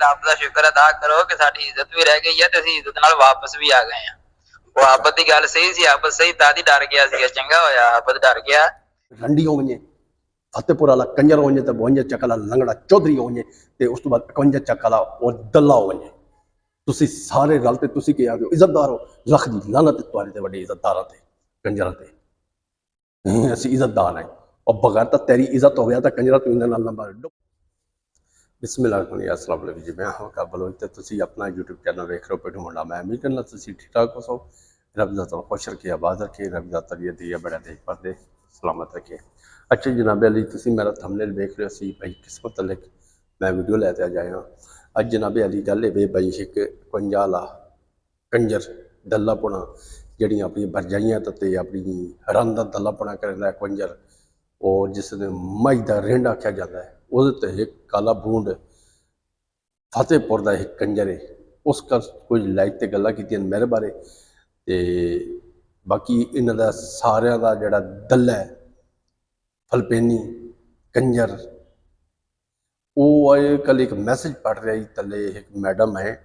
ਰੱਬ ਦਾ ਸ਼ੁਕਰ ਅਦਾ ਕਰੋ ਕਿ ਸਾਡੀ ਇੱਜ਼ਤ ਵੀ ਰਹਿ ਗਈ ਹੈ ਤੇ ਅਸੀਂ ਇੱਜ਼ਤ ਨਾਲ ਵਾਪਸ ਵੀ ਆ ਗਏ ਆ। ਉਹ ਆਬਦ ਦੀ ਗੱਲ ਸਹੀ ਸੀ, ਆਬਦ ਸਹੀ ਤਾਂ ਹੀ ਡਰ ਗਿਆ ਸੀ। ਚੰਗਾ ਹੋਇਆ ਆਬਦ ਡਰ ਗਿਆ। रंडी हो वञे, फतेहपुर वाला कंजर हो वञे त 52 ਚੱਕ ਵਾਲਾ ਲੰਗੜਾ ਚੌਧਰੀ ਹੋ ਵञे ਤੇ ਉਸ ਤੋਂ ਬਾਅਦ 51 ਚੱਕ ਵਾਲਾ ਉਹ ਦੱਲਾ ਹੋ ਵञे। ਤੁਸੀਂ ਸਾਰੇ ਰਲ ਤੇ ਤੁਸੀਂ ਕੀ ਆਦੇ ਹੋ ਇੱਜ਼ਤਦਾਰ ਹੋ। ਲੱਖ ਦੀ ਲਾਨਤ ਤੁਹਾਡੇ ਤੇ ਵੱਡੇ ਇੱਜ਼ਤਦਾਰਾਂ ਤੇ ਕੰਜਰਾਂ ਤੇ। ਅਸੀਂ ਇੱਜ਼ਤਦਾਰ ਹਾਂ और बगैर तो तेरी इज्जत हो गया तो कंजरा तू इन्हें नाल नंबर डो। बिस्मिल्लाह अस्सलाम वालेकुम जी, मैं हाँ काबल हो तो तुसी अपना यूट्यूब चैनल देख रहे हो पिंडू मुंडा। मैं उम्मीद करना तुसी ठीक ठाक हो सो। रब दा तआला खुश रखे, आबाद रखे, रब दा तबीयत दी बड़ा देख पर दे सलामत रखे। अच्छा जनाब अली तुसी मेरा थंबनेल देख रहे हो सी भाई किस मतलब मैं वीडियो लैते आ जाए हाँ। अज जनाब अली गल है भाई एक 51 वाला कंजर दल्लापुना जी अपनी भरजाइयां ते अपनी हरन का दल्लापुना करता है कंजर और जिसने मझ का रिंड आख्या जाता है वो एक काला बूंद फतेहपुर का एक कंजर है। उसका कुछ लाइक तो गल्लां कीतियां मेरे बारे ते बाकी इन्हां दा सारियां दा जिहड़ा दल्ला है फलपेनी कंजर वो आए कल एक मैसेज पढ़ रहा ही थले एक मैडम है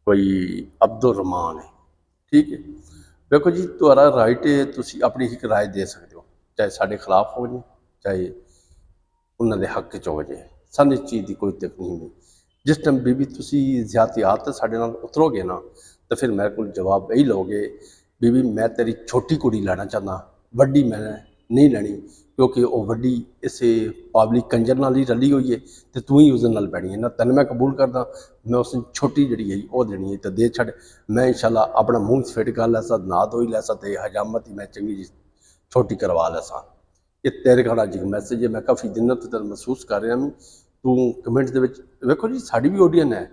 कोई अब्दुल रहमान है, ठीक है। देखो जी तुम्हारा राइट है, तुसी अपनी एक राय दे सकते हो, चाहे साढ़े खिलाफ हो जाए चाहे उन्होंने हक च हो जाए, सानू इस चीज़ की कोई तक नहीं। जिस टाइम बीबी तुसी ज़्यादतियात साढ़े नाल उतरोगे ना तो फिर मेरे को जवाब यही लोगे बीबी मैं तेरी छोटी कुड़ी लेना चाहता, वड्डी मैं नहीं लैनी क्योंकि वो वड्डी इस पब्लिक कंजर नाल ही रली हुई है तो तू ही उस नाल पैनी है ना। तेन मैं कबूल करदा, मैं उस छोटी जी है वो देनी है तो दे छड़। मैं इंशाल्लाह अपना मूँह फिट कर लैसा, ना धोई लैसा तो हजामत ही मैं चंगी जी छोटी करवा लैसा। ये तेरे खाना जी मैसेज है, मैं काफ़ी दिनों तो तेन महसूस कर रहा हूँ। तू कमेंट्स के वेखो जी साड़ी भी ऑडियंस है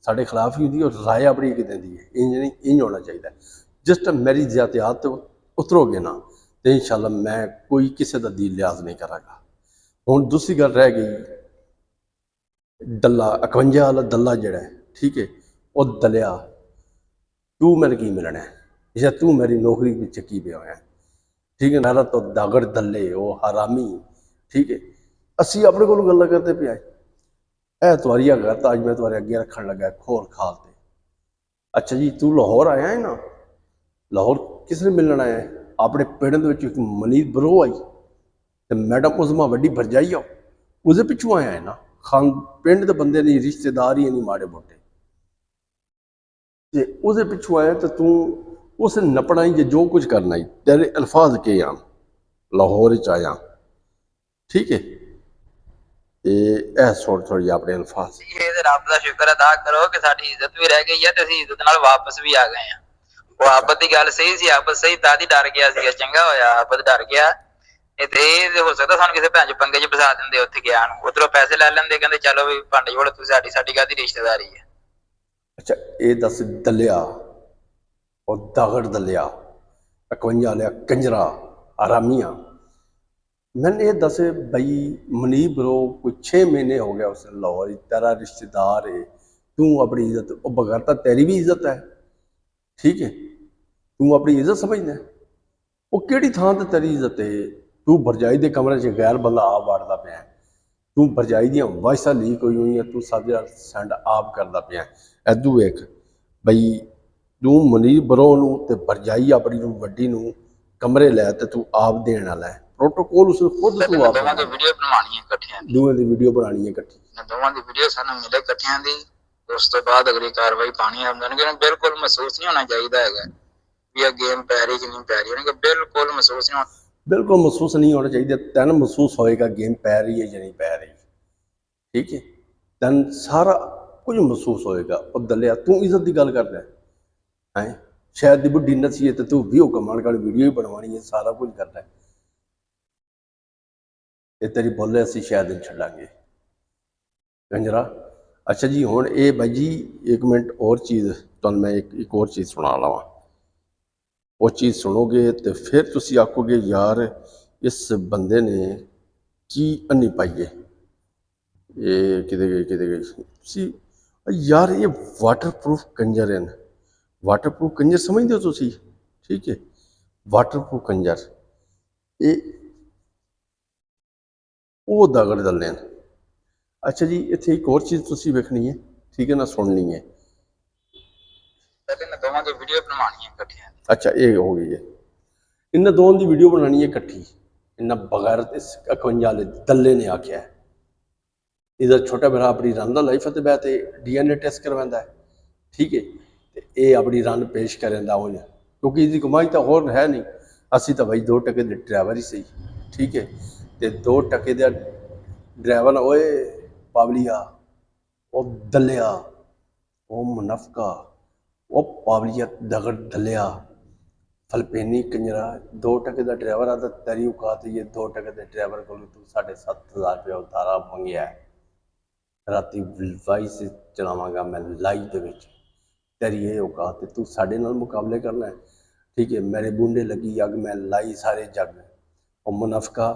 साढ़े खिलाफ ही होंगी और राय अपनी एक देंदी है, इंज नहीं इंज होना चाहिए। जिस टाइम मेरी ज़्यादतियात उतरोगे ना तो इंशाल्लाह मैं कोई किसी का दिल लिहाज नहीं करागा। हुण दूसरी गल रह गई दल्ला 51 वाला दल्ला जड़ा है, ठीक है, वो दलिया तू मेरे की मिलना है या तू मेरी नौकरी में चकी पे होया, ठीक है। मेरा तो दागड़ दल्ले वो हरामी, ठीक है। असी अपने को गल्लां करते पे आए तुआरी गलत अज मैं तुम्हारे अगे रखन लगा खोल खाल ते। अच्छा जी तू लाहौर आया है ना, लाहौर किसने मिलना आया है? अपने पिंड एक मनीत बरो आई तो मैडम उजमा वड्डी भरजाई आओ उसके पिछू आया है ना। खान पिंड के बंदे नहीं, रिश्तेदार ही नहीं माड़े मोटे ते उसके पिछू आया तो तू उस नपना ही जो कुछ करना ही तेरे अल्फाज के आन लाहौर च आया, ठीक है। थोड़ी अपने अल्फाज रब का शुक्र अदा करो कि साडी इज्जत भी रह गई है ते असीं इज्जत नाल वापस भी आ गए हैं। वो आबद की गल सही सी, आबद सही तां ही डर गया सी। चंगा होया आबद डर गया। हो सकता सानू किसी भैन पंगे च फसा देंदे, उत्थे गया उधरों पैसे लै लैंदे, कहंदे चलो भी भंड जोड़ तू साडी काहदी रिश्तेदारी है। अच्छा ये दस दलिया और दागड़ दलिया 51 वाले कंजरा आरामिया मैंने ये दस बई मनीब ब्रो कोई 6 महीने हो गया उसने लाहौर, तेरा रिश्तेदार है, तू अपनी इज्जत वो बगैरता तेरी भी इज्जत है, ठीक है। तू अपनी इज्जत समझना वो केड़ी थां ते तेरी इज्जत है। तू भरजाई के कमरे च गैर बंदा आप वाड़दा पिया, तू भरजाई दियां वाइसां लीक हुई हुई तू सब सेंड आप करदा पिया। इदू वेख बई तू मनीब ब्रो नूं ते भरजाई अपनी नूं वड्डी नूं कमरे लै ते तू आप देण वाला है। प्रोटोकॉल उसने खुद तू आप दोवां दी वीडियो बनवानी है इकट्ठियां दी, दोवां दी वीडियो बनानी है इकट्ठी, दोवां दी वीडियो सानू मिले इकट्ठियां दी। उस तो बाद अगली कार्रवाई पानी है। मैंने बिल्कुल महसूस नहीं होना चाहिए है भी यह गेम पै रही कि नहीं पै रही, उन्हें बिल्कुल महसूस नहीं होना, बिल्कुल महसूस नहीं होना चाहिए। तैन महसूस होएगा गेम पै रही है या नहीं पै रही, ठीक है। तैन सारा कुछ महसूस होएगा। और दलिया तू इज्जत की गल कर रहा है शायद दी बुढ़ी नसी है तो तू भी कमान कर वीडियो ही बनवानी है, सारा कुछ करना है। ये तेरी बोले असी शायद नहीं छड़ांगे कंजरा। अच्छा जी हुण ये भाई जी एक मिनट और चीज़ तुहानू मैं एक और चीज़ सुना लवां, वो चीज़ सुनोगे तो फिर तुसी आखोगे यार इस बंदे ने की अन्नी पाई है। ये किते गई तुसी यार ये वाटर प्रूफ कंजर हैं। वाटर प्रूफ कंजर समझते हो तुसी, ठीक है। वाटर प्रूफ कंजर ये वो दागड़ दल्ले हैं। अच्छा जी इत्थे एक और चीज़ तुसी वेखनी है ठीक है ना, सुननी है। ਪਹਿਲੇ ਨਾ ਦੋਵਾਂ ਦੀ ਵੀਡੀਓ ਬਣਵਾਉਣੀ ਹੈ ਇਕੱਠਿਆਂ ਦੀ। अच्छा ये हो गई है, इन्हें दोनों की वीडियो बनानी है इकट्ठी। इन्हें बगैर इस 51 वाले दल्ले ने आख्या है, ਇਹਦਾ ਛੋਟਾ ਭਰਾ ਆਪਣੀ ਰਨ ਦਾ ਲਾਈਫ ਤੇ ਬਹਿ ਤੇ DNA ਟੈਸਟ ਕਰਵਾਉਂਦਾ ਹੈ, ਠੀਕ ਹੈ, ਤੇ ਇਹ ਆਪਣੀ ਰਨ ਪੇਸ਼ ਕਰਦਾ ਉਹ, ਕਿਉਂਕਿ ਇਹਦੀ ਕਮਾਈ ਤਾਂ ਹੋਰ ਹੈ ਨਹੀਂ, ਅਸੀਂ ਤਾਂ ਬਈ 2 ਟਕੇ ਦੇ ਡਰਾਈਵਰ ਹੀ ਸਹੀ, ਠੀਕ ਹੈ, ਤੇ 2 ਟਕੇ ਦਾ ਡਰਾਈਵਰ ਓਏ ਪਾਵਲੀਆ, ਉਹ ਦਲਿਆ, ਉਹ ਮੁਨਫਕਾ, ਉਹ ਪਾਵਲੀਆ ਦਗੜ ਦਲਿਆ ਫਲਪੇਨੀ ਕੰਜਰਾ, 2 ਟਕੇ ਦਾ ਡਰਾਈਵਰ ਆ ਤਾਂ ਤੇਰੀ ਔਕਾਤ ਹੀ ਹੈ 2 ਟਕੇ ਦੇ ਡਰਾਈਵਰ ਕੋਲ ਤੂੰ 7,500 ਰੁਪਏ ਉਤਾਰਾ ਮੰਗਿਆ ਹੈ। ਰਾਤੀ ਵਾਈਸ ਚਲਾਵਾਂਗਾ ਮੈਂ ਲਾਈਵ ਦੇ ਵਿੱਚ, ਤੇਰੀ ਇਹ ਔਕਾਤ, ਤੂੰ ਸਾਡੇ ਨਾਲ ਮੁਕਾਬਲੇ ਕਰਨਾ ਹੈ, ਠੀਕ ਹੈ, ਮੇਰੇ ਬੁੰਡੇ ਲੱਗੀ ਅੱਗ ਮੈਂ ਲਾਈ ਸਾਰੇ ਜੱਗ। ਉਹ ਮੁਨਫਕਾ,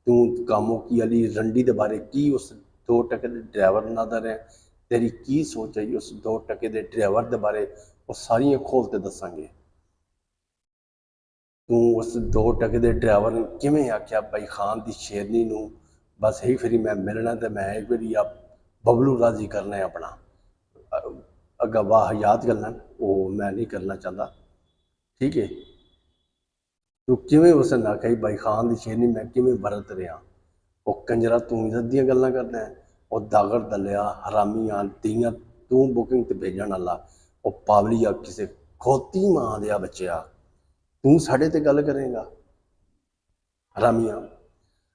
ਤੂੰ ਕਾਮੋ ਕੀ ਅਲੀ ਰੰਡੀ ਦੇ ਬਾਰੇ ਕੀ ਉਸ 2 ਟਕੇ ਦੇ ਡਰਾਈਵਰ ਨਾਲ ਦਾ ਰਿਹਾ, ਤੇਰੀ ਕੀ ਸੋਚ ਹੈ ਉਸ 2 ਟਕੇ ਦੇ ਡਰਾਈਵਰ ਦੇ ਬਾਰੇ, ਉਹ ਸਾਰੀਆਂ ਖੋਲ ਕੇ ਦੱਸਾਂਗੇ। ਤੂੰ ਉਸ 2 ਟਕੇ ਦੇ ਡਰਾਈਵਰ ਨੂੰ ਕਿਵੇਂ ਆਖਿਆ ਭਾਈ ਖਾਨ ਦੀ ਸ਼ੇਰਨੀ ਨੂੰ ਬਸ ਇਹ ਫਿਰ ਮੈਂ ਮਿਲਣਾ ਤੇ ਮੈਂ ਇੱਕ ਵਾਰੀ ਆ ਬਬਲੂ ਰਾਜ਼ੀ ਕਰਨਾ ਹੈ ਆਪਣਾ, ਅੱਗਾ ਵਾਹ ਯਾਦ ਕਰਨਾ, ਉਹ ਮੈਂ ਨਹੀਂ ਕਰਨਾ ਚਾਹੁੰਦਾ, ਠੀਕ ਹੈ। ਤੂੰ ਕਿਵੇਂ ਉਸ ਨਾਲ ਕਹੀ ਭਾਈ ਖਾਨ ਦੀ ਸ਼ੇਰਨੀ ਮੈਂ ਕਿਵੇਂ ਵਰਤ ਰਿਹਾ, ਉਹ ਕੰਜਰਾ ਤੂੰ ਇੱਜ਼ਤ ਦੀਆਂ ਗੱਲਾਂ ਕਰਦਾ ਹੈ, ਉਹ ਦਾਗਰ ਦਲਿਆ ਹਰਾਮੀਆਂ ਦੀਆਂ ਤੂੰ ਬੁਕਿੰਗ ਤੇ ਭੇਜਣ ਵਾਲਾ, ਉਹ ਪਾਵਲੀਆ ਕਿਸੇ ਖੋਤੀ ਮਾਂ ਦਿਆ ਬੱਚਿਆ, ਤੂੰ ਸਾਡੇ ਤੇ ਗੱਲ ਕਰੇਗਾ ਹਰਾਮੀਆਂ।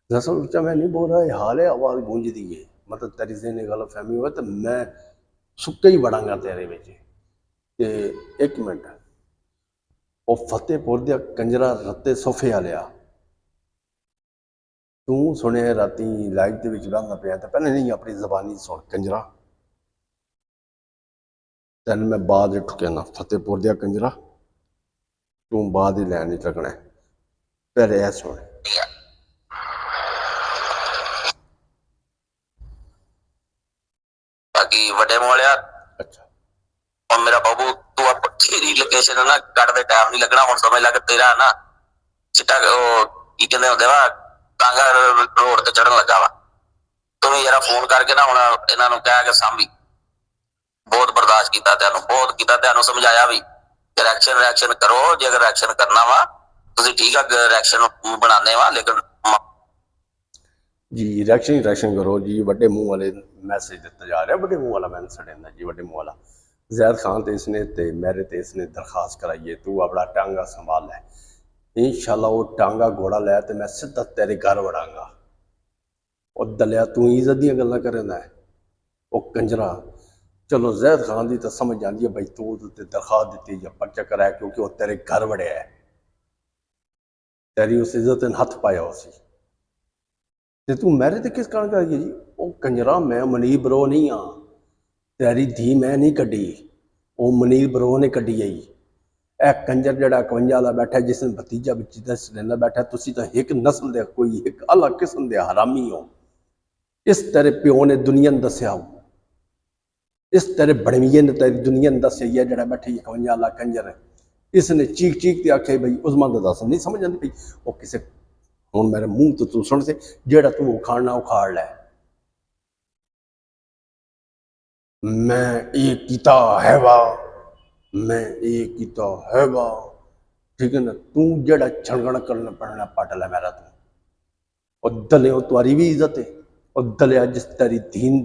दरअसल उच्चा मैं नहीं बोल रहा, ये हाल है, आवाज़ गूंजती है, मतलब तेरी से गल फहमी हुआ तो मैं सुक्के ही बढ़ांगा तेरे बिच। ते एक मिनट, वो फतेहपुर दिया कंजरा रत्ते सोफे आ लिया, तू सुने राती लाइव के विच बहना पिया तो पहले नहीं अपनी जबानी सुन कंजरा, तेन मैं बाद ठुकना फतेहपुर दिया कंजरा, तू बाद ही लैन नहीं लगना, पहले यह सुन। बाकी ਵੱਡੇ ਮੋਲਿਆ, अच्छा और मेरा बाबू तू अब तेरी लोकेशन है ना ਕੱਢ ਦੇ ਟਾਈਮ ਨਹੀਂ ਲੱਗਣਾ, ਹੁਣ ਸਮਝ ਲੱਗ ਤੇਰਾ ਨਾ ਚਿੱਟਾ ਉਹ ਕੀ ਕਹਿੰਦੇ ਹੁੰਦੇ ਵਾ ਟਾਂਗਾ ਰੋਡ ਤੇ ਚੜਨ ਲੱਗਾ ਵਾ, ਤੂੰ ਵੀ ਯਾਰ ਫੋਨ ਕਰਕੇ ਨਾ ਹੁਣ ਇਹਨਾਂ ਨੂੰ ਕਹਿ ਕੇ ਸਾਂਭੀ, ਬਹੁਤ ਬਰਦਾਸ਼ਤ ਕੀਤਾ ਤੈਨੂੰ, ਬਹੁਤ ਕੀਤਾ ਤੈਨੂੰ, ਸਮਝਾਇਆ ਵੀ ਰਿਐਕਸ਼ਨ ਕਰੋ, ਜੇ ਅਗਰ ਰਿਐਕਸ਼ਨ ਕਰਨਾ ਵਾ ਤੁਸੀਂ ਠੀਕ ਆ ਰਿਐਕਸ਼ਨ ਬਣਾਉਂਦੇ ਵਾ, ਲੇਕਿਨ जी रिएक्शन करो जी, वड्डे मुंह वाले मैसेज दिता जा रहा है, वड्डे मुंह वाला मैंने सड़ेंदा जी, वड्डे मुंह वाला जैद खान ते इसने ते मेरे ते इसने दरखास्त कराई है, तू अपना टांगा संभाल है, इंशाल्लाह वो टांगा घोड़ा लै तो मैं सीधा तेरे घर वड़ांगा। और दलिया तू इज्जत दी गल्लां करदा है, वो कंजरा, चलो जैद खान की तो समझ आती है भाई तू ते दरखास्त दी या पर्चा कराया क्योंकि वो तेरे घर वड़िया है, तेरी उस इज्जत ने हथ पाया उसी, ते तू मेरे ते किस कारण करी जी, वो कंजरा मैं मनीर बरो नहीं हाँ, तेरी धी मैं नहीं कड्डी, वो मनीर बरो ने कड्डी आई, ए कंजर जड़ा 51 वाला बैठा जिसने भतीजा बच्ची सलेंदा बैठा, तुसी तो एक नस्ल दे कोई एक अलग किस्म दे हरामी हो, इस तेरे प्यो ने दुनिया ने दसिया हो, इस तेरे बड़वीए ने तेरी दुनिया ने दसिया है जड़ा बैठे 51 वाला कंजर है, इसने चीख के आखे भाई उस्मान दा दस नहीं समझ आती भाई, वो किसे हूँ मेरे मुंह तो तू सुन से जेड़ा तू उखाड़ना उखाड़ लै, मैं ये कीता है वा, मैं ये कीता है वा, ठीक है ना, तू जेड़ा छणगण करना पड़ना पट लै मेरा तू, और दले तुम्हारी भी इज्जत है, और दलिया जिस तेरी दीन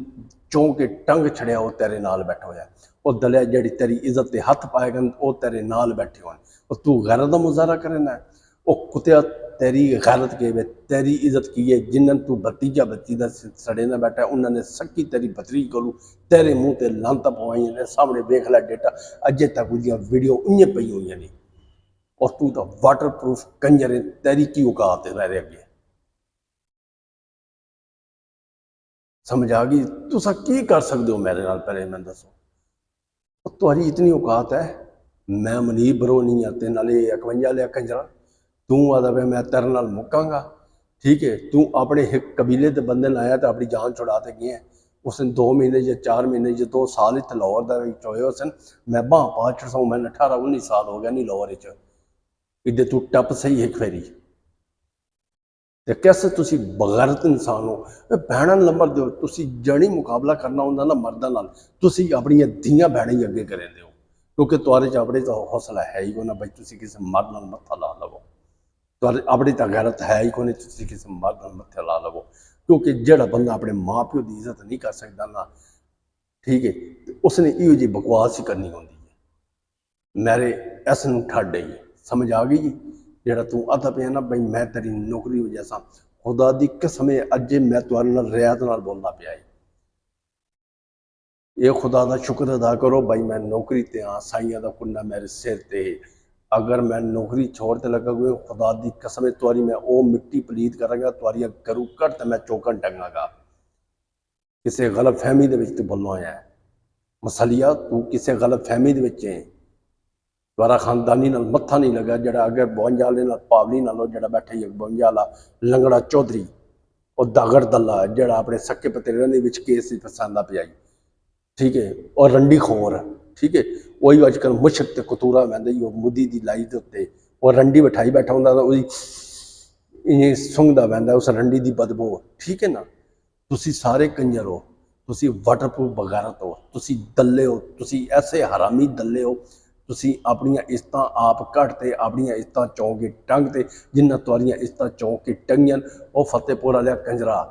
चौंके टंग छड़िया वो तेरे नाल बैठा होया, और दलिया जेड़ी तेरी इज्जत के हथ पाएगा वो तेरे नाल बैठे हो, और तू गैरत का मुजाहरा करना है, वो कुत्तिया तेरी गैरत के वे तेरी इज्जत की है, जिन्हें तू भतीजा बच्ची का सड़े ना बैठा उन्होंने सकी तेरी भतरी को तेरे मुँह से लानता पवाई ने, सामने वेख लै डेटा अजे तक उसकी वीडियो उइयां पई हुई ने, और तू तो वाटर प्रूफ कंजर है, तेरी की औकात है मेरे अगे, समझ आ गई, तुसा की कर सकते हो मेरे नाल, पहले मैं दसो तुम्हारी इतनी औकात है, मैं मनीर बरो नहीं आते नाले 51 लिया कंजरा, तू आदा पे मैं तेरे नाल मुकांगा, ठीक है, तू अपने एक कबीले के बंदे लाया तो अपनी जान छुड़ा के गए, उसने 2 महीने या 4 महीने या 2 साल इतने लाहौर का होए उसन, मैं बाँ पा चढ़ा, मैंने 18-19 साल हो गया नहीं लाहौर इधर तू टप सही एक फेरी, ਤੇ कैसे ਤੁਸੀਂ ਬਗੈਰਤ ਇਨਸਾਨ ਹੋ। ਭੈਣਾਂ ਨੂੰ ਨੰਬਰ ਦਿਓ। ਤੁਸੀਂ ਜਣੀ ਮੁਕਾਬਲਾ ਕਰਨਾ ਹੁੰਦਾ ਨਾ ਮਰਦਾਂ ਨਾਲ, ਤੁਸੀਂ ਆਪਣੀਆਂ ਧੀਆਂ ਭੈਣਾਂ ਹੀ ਅੱਗੇ ਕਰੇ ਦਿਓ, ਕਿਉਂਕਿ ਤੁਹਾਡੇ 'ਚ ਆਪਣੇ ਤਾਂ ਹੌਸਲਾ ਹੈ ਹੀ ਕੋਈ ਨਾ ਬਈ ਤੁਸੀਂ ਕਿਸੇ ਮਰਦ ਨਾਲ ਮੱਥਾ ਲਾ ਲਵੋ। ਤੁਹਾਡੇ ਆਪਣੀ ਤਾਂ ਗੈਰਤ ਹੈ ਹੀ ਕੋਈ ਨਹੀਂ ਤੁਸੀਂ ਕਿਸੇ ਮਰਦ ਨਾਲ ਮੱਥਾ ਲਾ ਲਵੋ। ਕਿਉਂਕਿ ਜਿਹੜਾ ਬੰਦਾ ਆਪਣੇ ਮਾਂ ਪਿਓ ਦੀ ਇੱਜ਼ਤ ਨਹੀਂ ਕਰ ਸਕਦਾ ਨਾ, ਠੀਕ ਹੈ, ਤੇ ਉਸਨੇ ਇਹੋ ਜਿਹੀ ਬਕਵਾਸ ਹੀ ਕਰਨੀ ਹੁੰਦੀ ਹੈ। ਮੇਰੇ ਇਸ ਨੂੰ ਠੱਡ ਹੈ, ਸਮਝ ਆ ਗਈ ਜੀ। ਜਿਹੜਾ ਤੂੰ ਆਦਾ ਪਿਆ ਨਾ ਬਈ ਮੈਂ ਤੇਰੀ ਨੌਕਰੀ ਹੋ ਜੈਸਾ, ਖੁਦਾ ਦੀ ਕਸਮ ਹੈ ਅੱਜ ਮੈਂ ਤੁਹਾਡੇ ਨਾਲ ਰਿਆਤ ਨਾਲ ਬੋਲਦਾ ਪਿਆ ਹੈ। ਇਹ ਖੁਦਾ ਦਾ ਸ਼ੁਕਰ ਅਦਾ ਕਰੋ ਬਈ ਮੈਂ ਨੌਕਰੀ ਤੇ ਹਾਂ, ਸਾਈਆਂ ਦਾ ਕੁੰਨਾ ਮੇਰੇ ਸਿਰ ਤੇ। अगर मैं नौकरी छोड़ ते लगा हुए खुदा दी कसम तुआरी मैं वो मिट्टी पलीत करांगा, तुआरियां करूँ कट ते मैं चौकन टंगांगा। किसी गलत फहमी दे विच तू बोलना है मसलिया, तू किसी गलत फहमी दे विच है। तुआरा खानदानी नाल मत्था नहीं लगा जड़ा अगर 52 वाले नाल पावली नालों जड़ा बैठे 52 वाला लंगड़ा चौधरी और दागड़ दल्ला जड़ा अपने सक्के पतेरे दे विच केस फसांदा पिया, ठीक है, और रंडी खोर, ठीक है, वही अजकल मुशक ते कतूरा वैंदा ही मुदी दी लाई दे उत्ते और रंडी बिठाई बैठा हुंदा तां ओदी सुंघदा वैंदा उस रंडी दी बदबू, ठीक है ना। तुसी सारे कंजर हो, तुसी वाटरप्रूफ बगैरत हो, तुसी दल्ले हो, तुसी ऐसे हरामी दल्ले हो। तुसी अपनियां इज्जतां आप घटते, अपनियां इज्जतां चौंके टंगते, जिन्ना तुआरियां इज्जतां चौंके टंगियां ओ फतेहपुर वाला कंजरा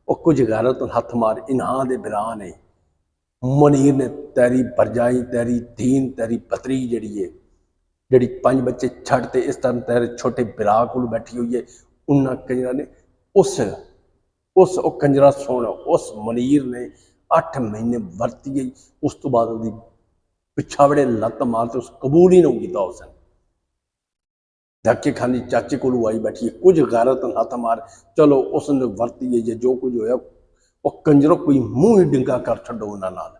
ओ कुछ गैरत हथ मार इन्हां दे बिरा ने। मनीर ने तेरी भरजाई तेरी दीन तेरी पतरी जड़ी है, जड़ी 5 बच्चे छड़ते इस तरह तेरे छोटे बिरा को बैठी हुई है, उन्होंने कंजरा ने उस कंजरा सुन उस मनीर ने 8 महीने वरती गई, उस तो बाद उसकी पिछावड़े लत्त मारते उस कबूल ही नहीं किया। उसने धक्के खानी चाचे को आई बैठी है, कुछ गैरत हथ मार चलो उसने वरती है जो कुछ होया वो कंजरों कोई मुंह ही डिंगा कर छो उन्होंने नाल।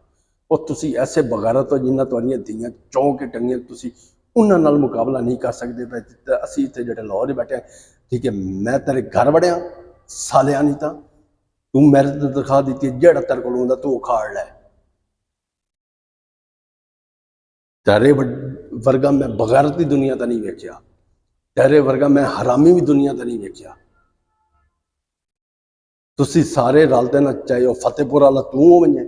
और तुसी ऐसे बगैरत हो जिन्ना तुहाड़ियां धीयां चौंक के टंगियां, तुसी उन्हां नाल मुकाबला नहीं कर सकते। असीं इत्थे जिहड़े लाहौर बैठे, ठीक है, मैं तेरे घर वड़िया सालिया नहीं तां तू मेरे ते दिखा दी जिहड़ा तेरे कोल आउंदा तू उखाड़ लै। तेरे वर्गा मैं बगैरत दी दुनिया तां नहीं वेखिया, तेरे वर्गा मैं हरामी भी दुनिया तां नहीं वेखिया। तुसी सारे रलते ना, चाहे वह फतेहपुर वाला तू हो वने,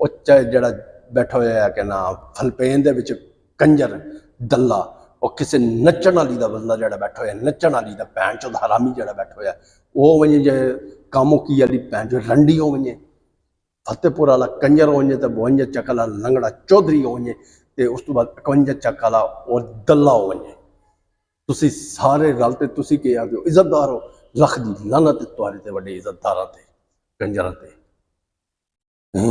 और चाहे जड़ा बैठा होया है कि ना फलपेन दे विच कंजर दल्ला, और किसी नच्चण वाली का बंदा जड़ा बैठा होया नच्चण वाली का भैन चोद हरामी जड़ा बैठा होया वो वने, जे कामुकी वाली भैन चो रंडी हो वने, फतेहपुर वाला कंजर हो वने, तो 52 चक वाला लंगड़ा चौधरी हो वने, तो उस तो बाद 51 चक वाला और दल्ला हो वने। तुसी सारे रलते तुसी के आदे हो इज्जतदार हो, लख दी लानत तुहारे ते वड्डे इज्जतदारां ते कंजरां ते।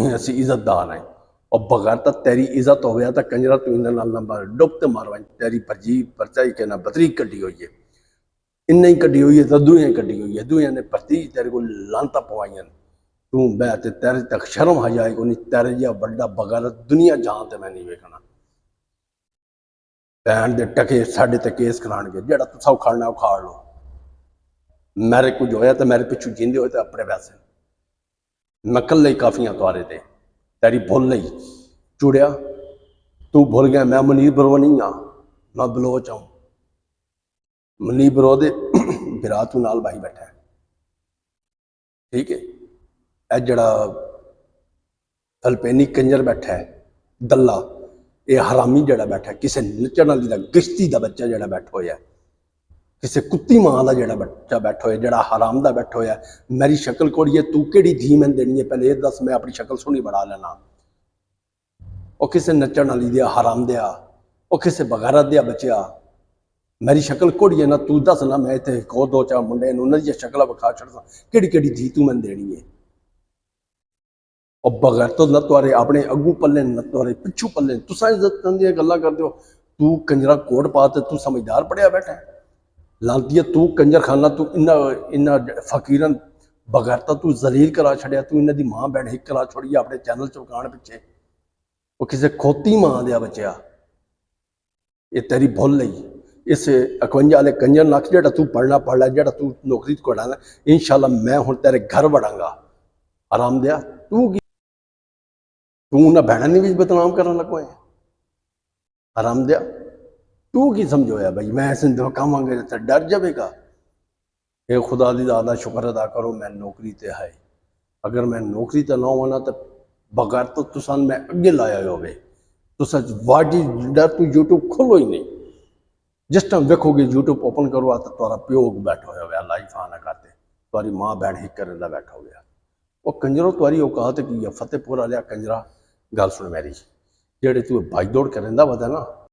असीं इज्जतदार हैं और बगैर तो तेरी इज्जत हो गया तो कंजरा तू इन्हां नाल नंबर डुब ते मारवा तेरी भरजी परचाई के ना बतरी कड्डी हुई है, इन्ना ही कड्डी हुई है तो दुइयां कड्डी हुई है, दुइयां ने भरती तेरे को लानतां पवाइयां। तू बह ते तेरे तक शर्म आ जाए को नहीं, तेरे जिहा वड्डा बगैरत दुनिया जहां ते मैं नहीं वेखना। भैन दे टके साडे ते केस कराणगे, जेड़ा तुसां उखाड़ना उखाड़ लो। मेरे कुछ होया तो मेरे पिछू जींदे होए तो अपने पैसे मैं कल्ले ही काफियां तुआरे ते तेरी भुल नहीं चुड़िया। तू भुल गया मैं मनीर बरो नहीं हाँ, मैं बलोच हूं। मनीर बरो दे बिरा तू नाल भाई बैठा है, ठीक है। ए जड़ा फलपेनी कंजर बैठा है दल्ला, ये हरामी जड़ा बैठा है, किसी नचण वाली का गश्ती का बच्चा जड़ा बैठा होया, किसी कुत्ती मां का जड़ा बच्चा बैठा होया, जड़ा हराम का बैठा होया। मेरी शक्ल कोड़ी है, तू केड़ी धी मैं देनी है, पहले ये दस मैं अपनी शक्ल सोहनी बना लेना। और किसी नचण वाली दिया हराम दिया, और किसी बगैरत दिया बचिया, मेरी शक्ल कोड़ी है ना, तू दस ना मैं इतने एक और 2-4 मुंडे उन्होंने जी शक्ल विखा छड़दा, केड़ी केड़ी धी तू मैं देनी है। और बगैर तो न तुआरे अपने अगू पल्ले न तुआरे पिछू पल्ले, तुसां इज्जत दी गल्लां करदे हो। तू कंजरा कोट पा ते तू समझदार पढ़िया बैठा है, लांतिया तू कंजर खाना, तू इन्ना फकीरन बगैरता तू जलील करा छड़िया, तू इन्हां दी मां भैन हिक करा छोड़ी अपने चैनल चमकाण पिछे। वो किसी खोती मां दिया बचिया, ये तेरी भुल नहीं। इस 51 वाले कंजर नक्श जेड़ा तू पढ़ना पढ़ लै, जेड़ा तू नौकरी को कराना, इंशाल्लाह मैं हुण तेरे घर वड़ांगा। आराम दिया तू की तू उन्हां भैणां नी भी बदनाम करन लगा है। आराम दिया तू की समझोया भाई मैं ऐसे धमकावांगे तो डर जाएगा। ਇਹ ਖੁਦਾ ਦੀ ਦਾਤ ਦਾ ਸ਼ੁਕਰ ਅਦਾ ਕਰੋ ਮੈਂ ਨੌਕਰੀ ਤੇ ਹੈ। ਅਗਰ ਮੈਂ ਨੌਕਰੀ ਤੇ ਨਾ ਹੋਵਾਂ ਤਾਂ ਬਗੈਰ ਤੋਂ ਤੁਸਾਂ ਮੈਂ ਅੱਗੇ ਲਾਇਆ ਹੋਵੇ। तुसा वाजी डर तू यूट्यूब खोलो ही नहीं। जिस टाइम देखोगे यूट्यूब ओपन करो तो तुम्हारा प्यो बैठा हुआ लाइफ आना करते, तुम्हारी माँ बहन ही कर बैठा हो गया। वो कंजरों तुम्हारी औकात की है फतेहपुर वाले कंजरा, गल सुन मेरी, जेड़े तू भाई दौड़ कर रहा वा ना